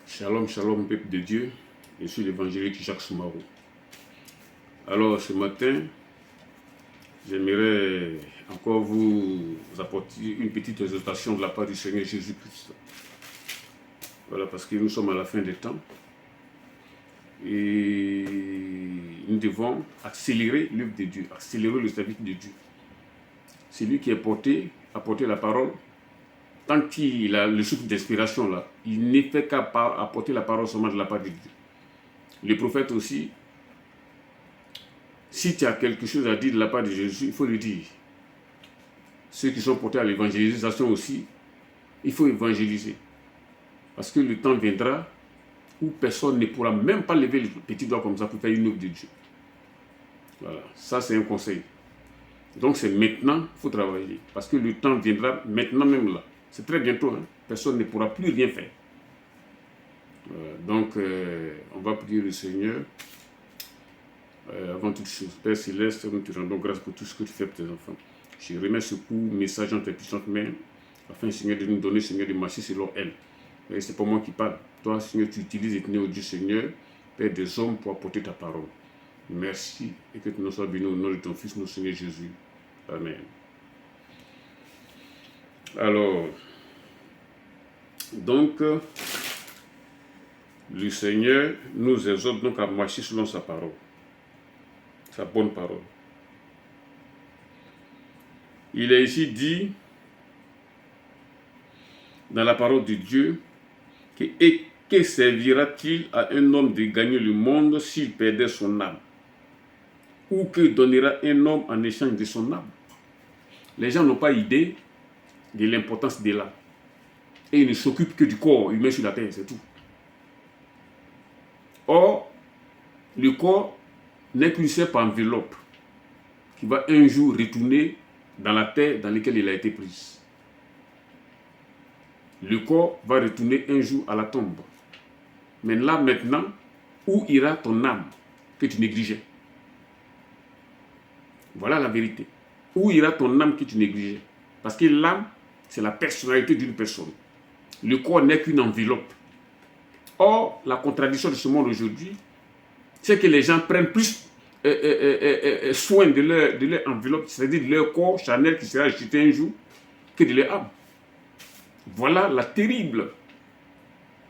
Shalom, shalom, peuple de Dieu. Je suis l'évangélique Jacques Soumarou. Alors, ce matin, j'aimerais encore vous apporter une petite exhortation de la part du Seigneur Jésus-Christ. Voilà, parce que nous sommes à la fin des temps. Et nous devons accélérer l'œuvre de Dieu, accélérer le service de Dieu. C'est lui qui est porté à porter la parole. Tant qu'il a le souffle d'inspiration là, il n'est fait qu'à apporter la parole seulement de la part de Dieu. Le prophète aussi, si tu as quelque chose à dire de la part de Jésus, il faut le dire. Ceux qui sont portés à l'évangélisation aussi, il faut évangéliser. Parce que le temps viendra où personne ne pourra même pas lever le petit doigt comme ça pour faire une œuvre de Dieu. Voilà, ça c'est un conseil. Donc c'est maintenant qu'il faut travailler. Parce que le temps viendra maintenant même là. C'est très bientôt, hein? Personne ne pourra plus rien faire. Donc on va prier le Seigneur. Avant toute chose, Père Céleste, nous te rendons grâce pour tout ce que tu fais pour tes enfants. Je remets ce coup, message dans tes puissantes mains, afin, Seigneur, de nous donner, Seigneur, de marcher selon elle. Et c'est pas moi qui parle. Toi, Seigneur, tu utilises et tu es au Dieu, Seigneur, Père des hommes, pour apporter ta parole. Merci et que tu nous sois béni au nom de ton Fils, notre Seigneur Jésus. Amen. Alors, donc, le Seigneur nous exhorte donc à marcher selon sa parole. Sa bonne parole. Il est ici dit dans la parole de Dieu que, et que servira-t-il à un homme de gagner le monde s'il perdait son âme? Ou que donnera un homme en échange de son âme? Les gens n'ont pas idée de l'importance de l'âme. Et ils ne s'occupent que du corps humain sur la terre, c'est tout. Or, le corps n'est qu'une simple enveloppe qui va un jour retourner dans la terre dans laquelle il a été pris. Le corps va retourner un jour à la tombe. Mais là maintenant, où ira ton âme que tu négligeais? Voilà la vérité. Où ira ton âme que tu négligeais? Parce que l'âme, c'est la personnalité d'une personne. Le corps n'est qu'une enveloppe. Or, la contradiction de ce monde aujourd'hui, c'est que les gens prennent plus soin de leur enveloppe, c'est-à-dire de leur corps charnel qui sera jeté un jour, que de leur âme. Voilà la terrible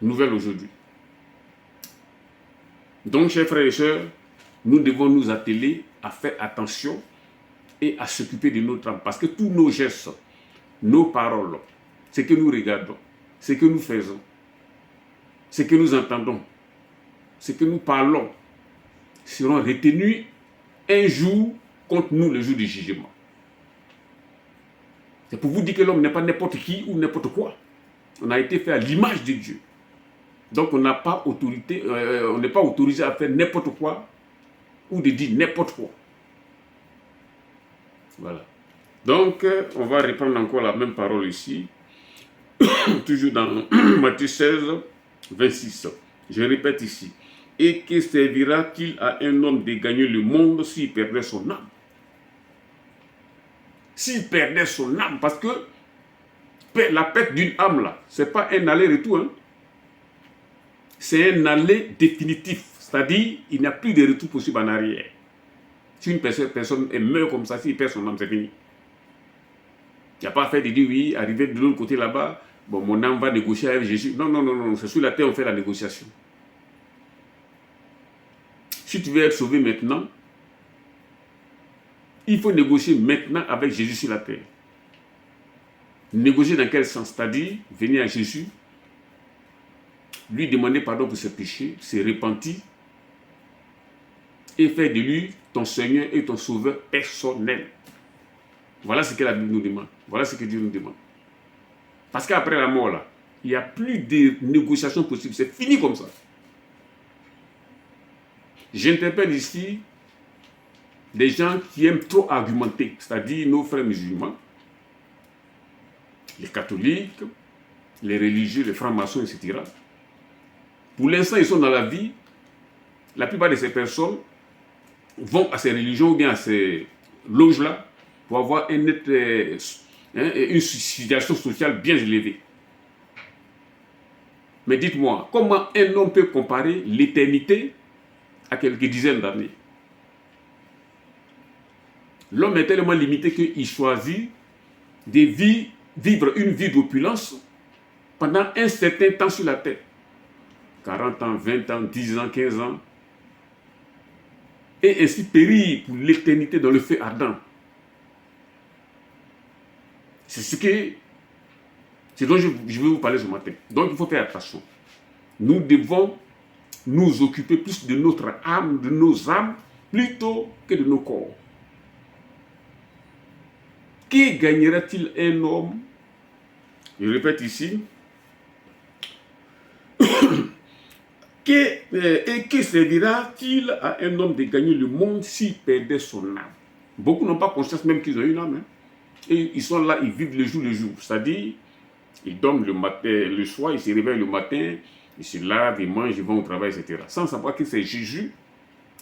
nouvelle aujourd'hui. Donc, chers frères et sœurs, nous devons nous atteler à faire attention et à s'occuper de notre âme. Parce que tous nos gestes, nos paroles, ce que nous regardons, ce que nous faisons, ce que nous entendons, ce que nous parlons, seront retenus un jour contre nous le jour du jugement. C'est pour vous dire que l'homme n'est pas n'importe qui ou n'importe quoi. On a été fait à l'image de Dieu. Donc on n'a pas autorité, on n'est pas autorisé à faire n'importe quoi ou de dire n'importe quoi. Voilà. Donc on va reprendre encore la même parole ici. Toujours dans Matthieu 16, 26. Je répète ici. Et que servira-t-il à un homme de gagner le monde s'il perdait son âme? S'il perdait son âme, parce que la perte d'une âme là, c'est pas un aller-retour. Hein? C'est un aller définitif. C'est-à-dire, il n'y a plus de retour possible en arrière. Si une personne meurt comme ça, s'il perd son âme, c'est fini. Il n'y a pas fait de dire oui, arriver de l'autre côté là-bas, bon, mon âme va négocier avec Jésus. Non, non, non, non, c'est sur la terre on fait la négociation. Si tu veux être sauvé maintenant, il faut négocier maintenant avec Jésus sur la terre. Négocier dans quel sens? C'est-à-dire, venir à Jésus, lui demander pardon pour ses péchés, se repentir, et faire de lui ton Seigneur et ton Sauveur personnel. Voilà ce que la Bible nous demande. Voilà ce que Dieu nous demande. Parce qu'après la mort, là, il n'y a plus de négociation possible. C'est fini comme ça. J'interpelle ici des gens qui aiment trop argumenter, c'est-à-dire nos frères musulmans, les catholiques, les religieux, les francs-maçons, etc. Pour l'instant, ils sont dans la vie. La plupart de ces personnes vont à ces religions ou bien à ces loges-là pour avoir une situation sociale bien élevée. Mais dites-moi, comment un homme peut comparer l'éternité à quelques dizaines d'années? L'homme est tellement limité qu'il choisit de vivre une vie d'opulence pendant un certain temps sur la terre. 40 ans, 20 ans, 10 ans, 15 ans. Et ainsi périr pour l'éternité dans le feu ardent. C'est ce dont je vais vous parler ce matin. Donc il faut faire attention. Nous devons nous occuper plus de notre âme, de nos âmes, plutôt que de nos corps. Qui gagnera-t-il un homme? Je répète ici. Et que servira-t-il à un homme de gagner le monde s'il perdait son âme? Beaucoup n'ont pas conscience même qu'ils ont une âme. Hein. Et ils sont là, ils vivent le jour. C'est-à-dire, ils dorment le matin, le soir, ils se réveillent le matin, ils se lavent, ils mangent, ils vont au travail, etc. Sans savoir que c'est Jésus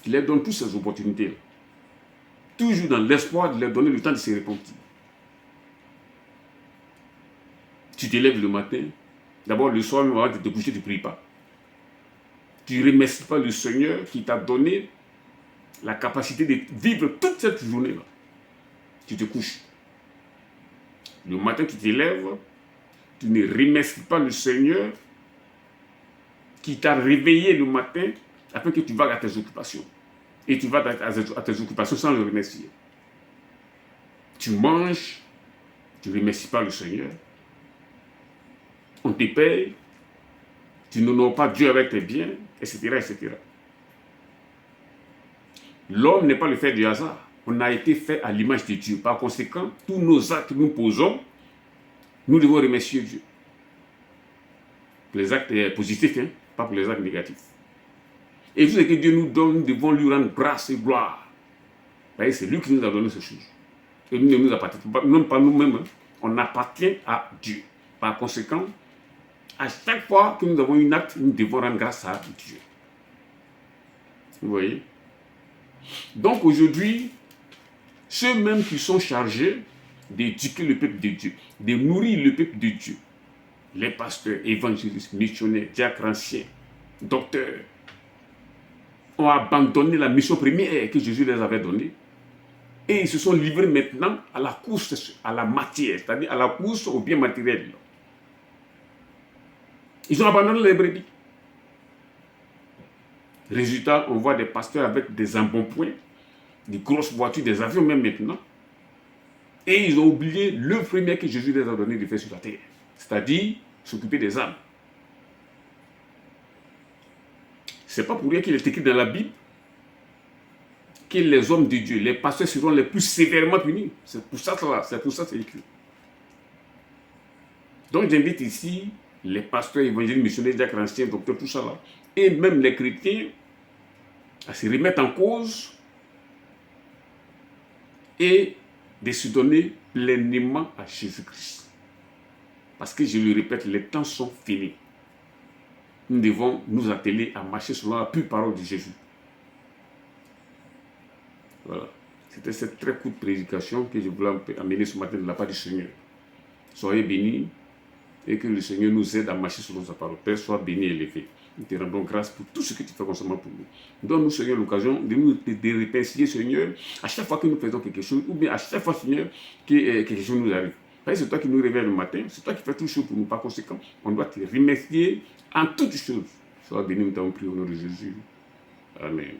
qui leur donne toutes ces opportunités-là. Toujours dans l'espoir de leur donner le temps de se repentir. Tu te lèves le matin, d'abord le soir, avant de te coucher, tu ne pries pas. Tu ne remercies pas le Seigneur qui t'a donné la capacité de vivre toute cette journée-là. Tu te couches. Le matin, tu te lèves, tu ne remercies pas le Seigneur qui t'a réveillé le matin afin que tu vas à tes occupations. Et tu vas à tes occupations sans le remercier. Tu manges, tu ne remercies pas le Seigneur. On te paye, tu n'honores pas Dieu avec tes biens, etc., etc. L'homme n'est pas le fait du hasard. On a été fait à l'image de Dieu. Par conséquent, tous nos actes que nous posons, nous devons remercier Dieu. Pour les actes positifs, hein, pas pour les actes négatifs. Et tout ce que Dieu nous donne, nous devons lui rendre grâce et gloire. C'est lui qui nous a donné ces choses. Et nous ne nous appartenons pas, même pas nous-mêmes. Hein. On appartient à Dieu. Par conséquent, à chaque fois que nous avons un acte, nous devons rendre grâce à Dieu. Vous voyez? Donc aujourd'hui, ceux-mêmes qui sont chargés d'éduquer le peuple de Dieu, de nourrir le peuple de Dieu, les pasteurs, évangélistes, missionnaires, diacres anciens, docteurs, ont abandonné la mission première que Jésus les avait donnée et ils se sont livrés maintenant à la course à la matière, c'est-à-dire à la course au bien matériel. Ils ont abandonné les brebis. Résultat, on voit des pasteurs avec des embonpoints, des grosses voitures, des avions même maintenant. Et ils ont oublié le premier que Jésus les a donné de faire sur la terre. C'est-à-dire s'occuper des âmes. C'est pas pour rien qu'il est écrit dans la Bible que les hommes de Dieu, les pasteurs seront les plus sévèrement punis. C'est pour ça que c'est écrit. Donc j'invite ici les pasteurs, évangélistes, missionnaires, diacres anciens, docteurs, tout ça là, et même les chrétiens, à se remettre en cause et de se donner pleinement à Jésus-Christ. Parce que je le répète, les temps sont finis. Nous devons nous atteler à marcher selon la pure parole de Jésus. Voilà. C'était cette très courte prédication que je voulais amener ce matin de la part du Seigneur. Soyez bénis et que le Seigneur nous aide à marcher selon sa parole. Père, sois béni et élevé. Nous te rendons grâce pour tout ce que tu fais constamment pour nous. Donne-nous, Seigneur, l'occasion de nous remercier, Seigneur, à chaque fois que nous faisons quelque chose, ou bien à chaque fois, Seigneur, que quelque chose nous arrive. C'est toi qui nous réveille le matin, c'est toi qui fais tout chose pour nous. Par conséquent, on doit te remercier en toutes choses. Sois béni, nous t'avons prié au nom de Jésus. Amen.